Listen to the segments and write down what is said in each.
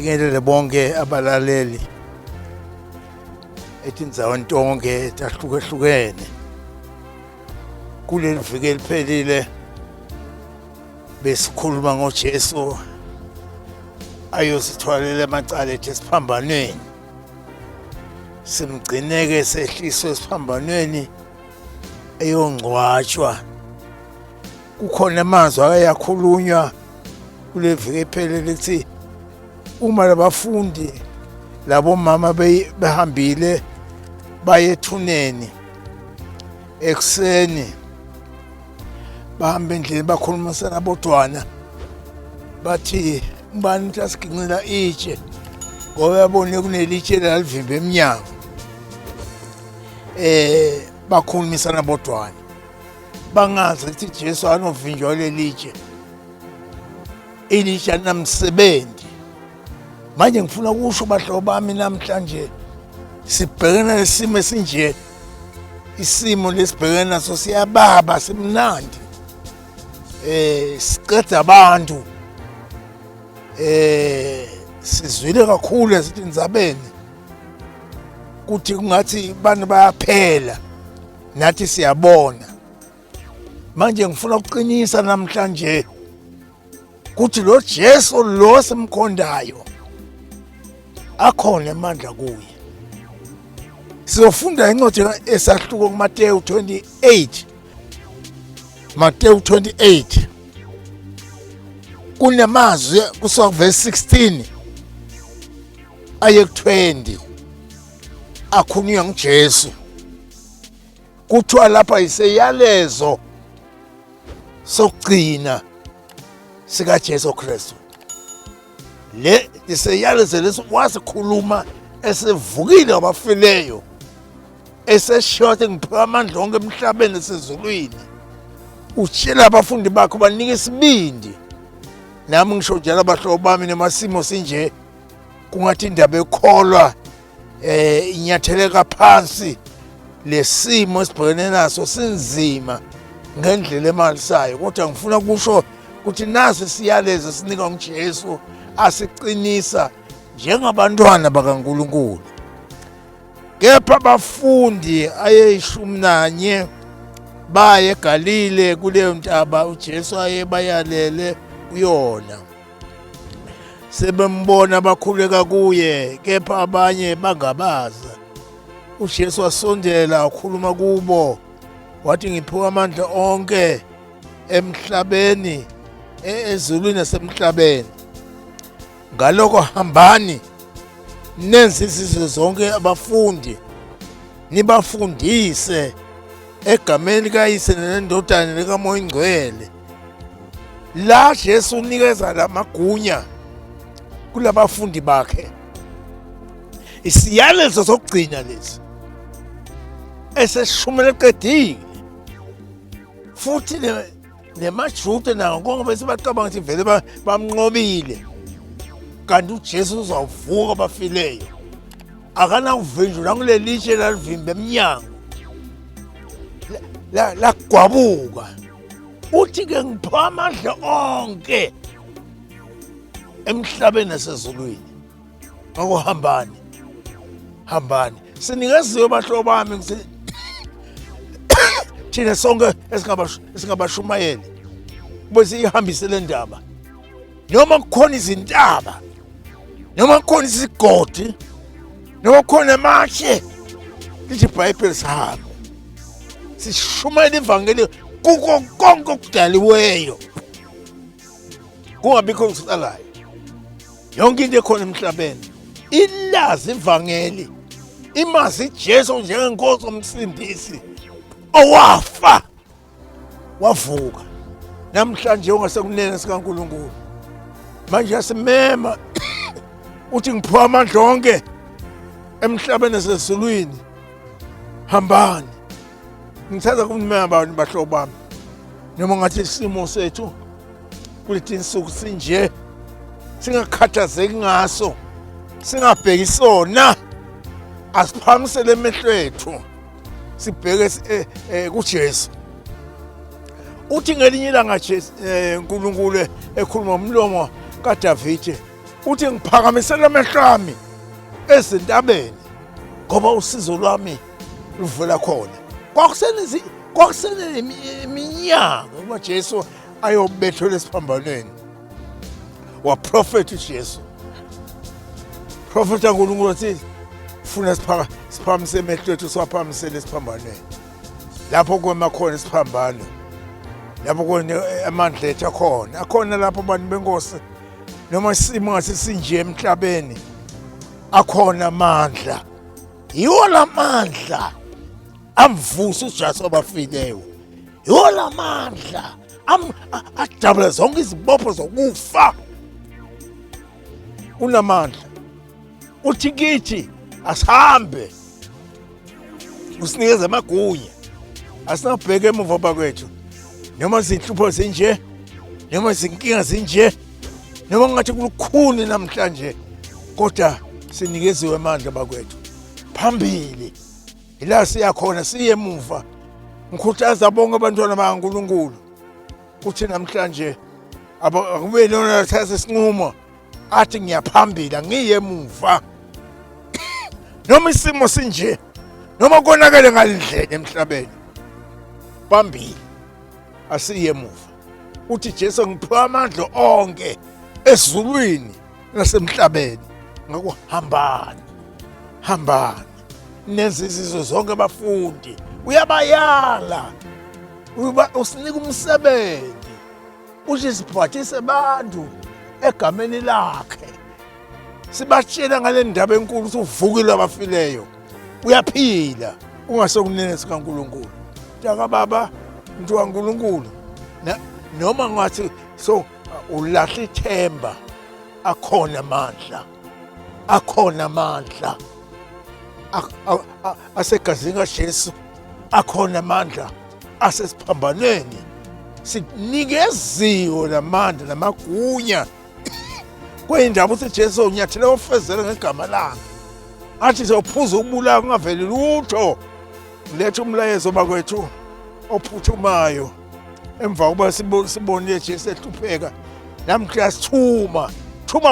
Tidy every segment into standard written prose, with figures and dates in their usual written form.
nibingelele bonke abalaleli etindzaweni tonke tahlukahlukene kuleli viki eliphelile besikhuluma ngoJesu ayosithwalela amacala ethu esiphambanweni simgcineke sehliswe esiphambanweni eyongcwatshwa. Kukhona amazwi ayakhulunywa kule viki eliphelile ukuthi uma labafundi labo mama behambile baye ethuneni ekseni bahamba endlini bakhulumisana bodwana bathi ubani uthi asiginqila itshe ngoba yabona kunelitshe lalivimba eminyango. Bakhulumisana bodwana bangazi ukuthi Jesu anovinjwa lelitshe, ilitshe alinamsebenzi. Manje ngifuna ukusho bahlobo bami namhlanje sibhekana nesimo esinje, isimo lesibhekana naso siyababa simnandi, siqeda abantu, sizwile kakhulu ezindzabeni kuthi kungathi abantu bayaphela nathi siyabona. Manje ngifuna ukuqinisa namhlanje kuthi lo Jesu lo simkhondayo akhona amandla kuye. Sizofunda incwadi esahluko kuMateyu 28. Mateyu 28 kunamazwi kusuka verse 16 aye ku-20 akhulunywa nguJesu. Kuthiwa lapha iseyalezo sokugcina sika Jesu Kristu. Le iseyalezo leso wasikhuluma esevukile abafileyo, eseshothi ngiphiwa amandla onke emhlabeni nasezulwini. Utshela abafundi bakho banike isibindi. Nami ngisho njalo abahlobo bami nemasimo sinje kungathi indaba ekholwa inyatheleka phansi, lesimo esibhekene naso sinzima ngendlela emalisayo, kodwa ngifuna ukusho ukuthi naso siyalezo sinika nguJesu asiqinisa njengabantwana bakaNkulunkulu. Kepha abafundi aye-11 baye eGalile kuleyo ntaba uJesu ayebayalele kuyona. Sebembona bakhuleka kuye, kepha abanye bangabaza. uJesu wasondela wakhuluma kubo wathi ngiphiwe amandla onke emhlabeni ezulwini nasemhlabeni. Ngalokho hambani nenze izizwe zonke abafundi, nibafundise egameni likaYise neNdodana likaMoya Oyingcwele. La Jesu unikeza lamagunya kulabafundi bakhe. Isiyalezo sokugcina lesi eseshumela eqedile. Futhi nemaJuda nawo konke bese bacabanga ukuthi vele bamnqobile, kanti uJesu uzawuvuka abafileyo. Akanawuvinjwa kulelitshe lalivimba eminyango lagwabuka. Uthi-ke ngiphiwa amandla onke emhlabeni nasezulwini. Ngakho hambani sinikeziwe bahlobo bami ukuthi thina sonke esingabashumayeli kube siyihambise le ndaba, noma kukhona izintaba, noma kukhona isigodi, noma kukhona amatshe, lithi iBhayibheli sihambe sishumayele ivangeli kuko konke okudaliweyo, kungabikho okusalayo. Yonke into ekhona emhlabeni ilazi ivangeli, imazi Jesu njengenkosi omsindisi owafa wavuka namhlanje ongasekunene sikaNkulunkulu. Manje yasimema uthi ngiphiwa amandla onke emhlabeni nasezulwini. Hambani. Ngithatha kumema abantu bahlobo bami, noma ngathi isimo sethu kulethi insuku sinje singakhathazeki ngaso, singabheki sona, asiphakamisele emehlo ethu sibheke kuJesu. Uthi ngelinye ilanga uNkulunkulu ekhuluma umlomo kaDavide uthi ngiphakamisela amehlo ami ezintabeni ngoba usizo lwami luvela khona. Kwakusele iminyaka uba Jesu ayobethelwa esiphambanweni. Waprofetha uJesu. Profeta uNkulunkulu wathi ufuna siphakamise amehlo ethu siwaphakamisele esiphambanweni. Lapho kwema khona isiphambano. Lapho kona amandla ethu akhona. Akhona lapho abantu benkosi noma isimo ngase sinje emhlabeni. Akhona amandla. Yiwo lamandla amvusa uJesu abafileyo. Yiwo lamandla adabula zonke izibopho zokufa. Unamandla. Uthi kithi asihambe. Usinikeza amagunya. Asinabheke emuva bakwethu. Noma izinhlupho zinje, noma izinkinga zinje, noma ngathi kulukhuni namhlanje, kodwa sinikeziwe amandla bakwethu. Phambili ila siyakhona siye emuva. Ngikhuthaza bonke abantwana bakaNkulunkulu kuthi namhlanje akube lona thatha isinqumo athi ngiyaphambili ngiye emuva. Noma isimo sinje, noma konakele ngalendlela emhlabeni, phambili asiye emuva. Uthi Jesu ngiphiwa amandla onke ezulwini nasemhlabeni. Ngakho hambani nenze izizwe zonke abafundi. Uyabayala usinika umsebenzi uthi siphathise abantu egameni lakhe. Sibatshela ngale ndaba enkulu ukuthi uvukile abafileyo. Uyaphila ungasokunene sikaNkulunkulu. Taka baba mntu kaNkulunkulu noma ngathi so ulahla ithemba, akhona amandla asegazini kaJesu, akhona amandla asesiphambanweni. Sinikeziwe lamandla namagunya kwendaba uthi Jesu unyathela ofezela ngegama lakhe. Athi sophuza ukubulala kungaveli lutho. Letha umlayezo bakwethu ophuthumayo emva kuba sibonile Jesu ehlupheka. Namhla sithuma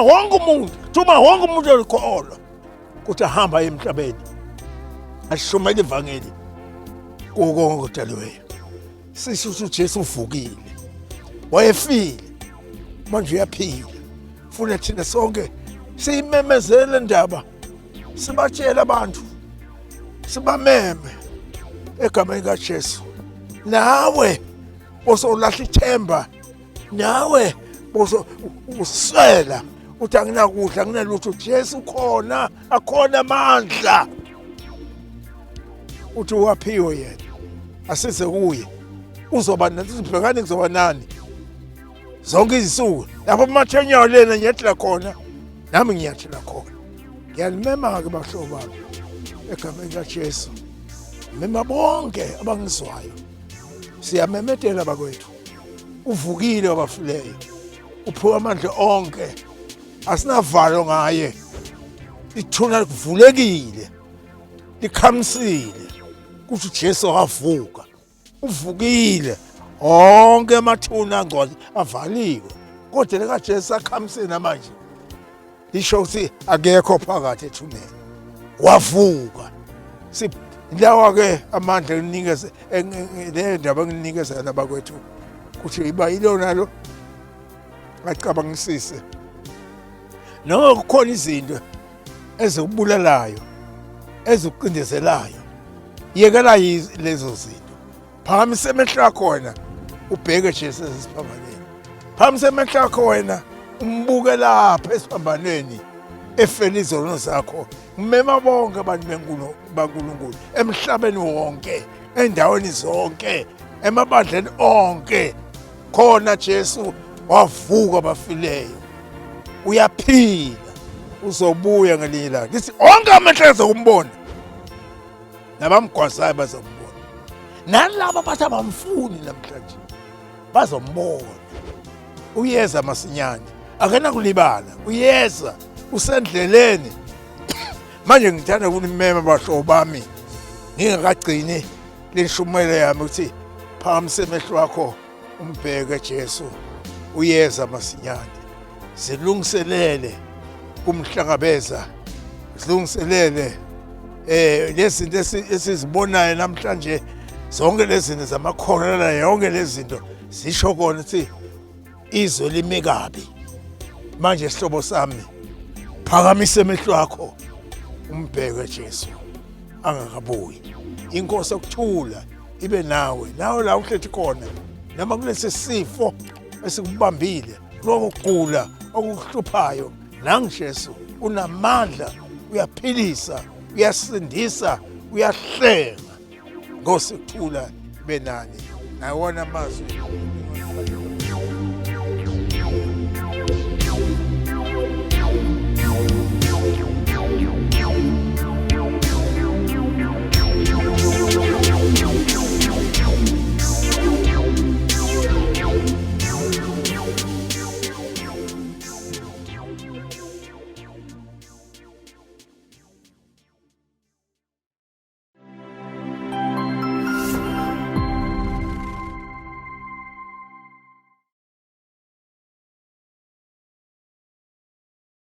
wonke umuntu olikholwa ukuthi ahamba emhlabeni ashumele ivangeli konke okudalweyo. Sisho ukuthi uJesu uvukile, wayefile, manje uyaphila. Funa thina sonke siyimemezele ndaba, sibatshela abantu, sibameme egameni kaJesu. Nawe bosolahla ithemba, nawe uswela uthi anginakudla anginalutho, Jesu khona, akhona amandla. Uthi waphiwe yena asize kuye. Uzoba nathi sibhekane kuzoba nani zonke izinsuku. Lapho umathenyawo lena ngiyathela khona, nami ngiyathela khona. Ngiyalimema-ke bahlobo bami egameni kaJesu. Mema bonke abangizwayo. Siyamemedela bakwethu. Uvukile wabafileyo. Uphiwe amandla onke. Asinavalo ngaye. Ithuna livulekile. Likhamisile. Kuthi uJesu wavuka. Uvukile. Onke amathuna angcwele avaliwe. Kodwa leka Jesu akhamisile namanje. Lisho ukuthi akekho phakathi ethuneni. Wavuka. Lawa-ke amandla enginikeze le ndaba enginikeza nabakwethu kuthi iba yilona lo acabangisise. Noma kukhona izinto ezikubulalayo, ezikuqindezelayo, yekela lezo zinto. Phakamisa amehlo akho wena ubheke Jesu esiphambanweni. Phakamisa amehlo akho wena umbuke lapha esiphambanweni efela izono zakho. Ngimema bonke abantu baNkulunkulu emhlabeni wonke, endaweni zonke, emabandleni onke. Khona Jesu wavuka abafileyo. Uyaphila, uzobuya ngelinye ilanga. Lithi onke amehlo azokumbona, nabamgwazayo bazombona, nalabo abathi abamfuni namhlanje bazombona. Uyeza masinyane, akenakulibala. Uyeza, usendleleni. Manje ngithanda ukunimema bahlobo bami, ngingakagcini lenshumela yami ukuthi phakamisa amehlo akho umbheke Jesu. Uyeza masinyane. Zilungiselele kumhlangabeza silungiselele lezinto esizibonayo namhlanje zonke lezi zinto zamakholera yonke lezi zinto zisho kona ukuthi izwe lime kabi manje sihlobo sami phakamise emehlo akho umbheke Jesu angakabuyi inkosi okuthula ibe nawe la uhlethi khona noma kulesi sifo esikubambile lokugula okuhluphayo nangiJesu unamandla uyaphilisa uyasindisa uyahlenga Nkosi ukuthula benani nawona amazwi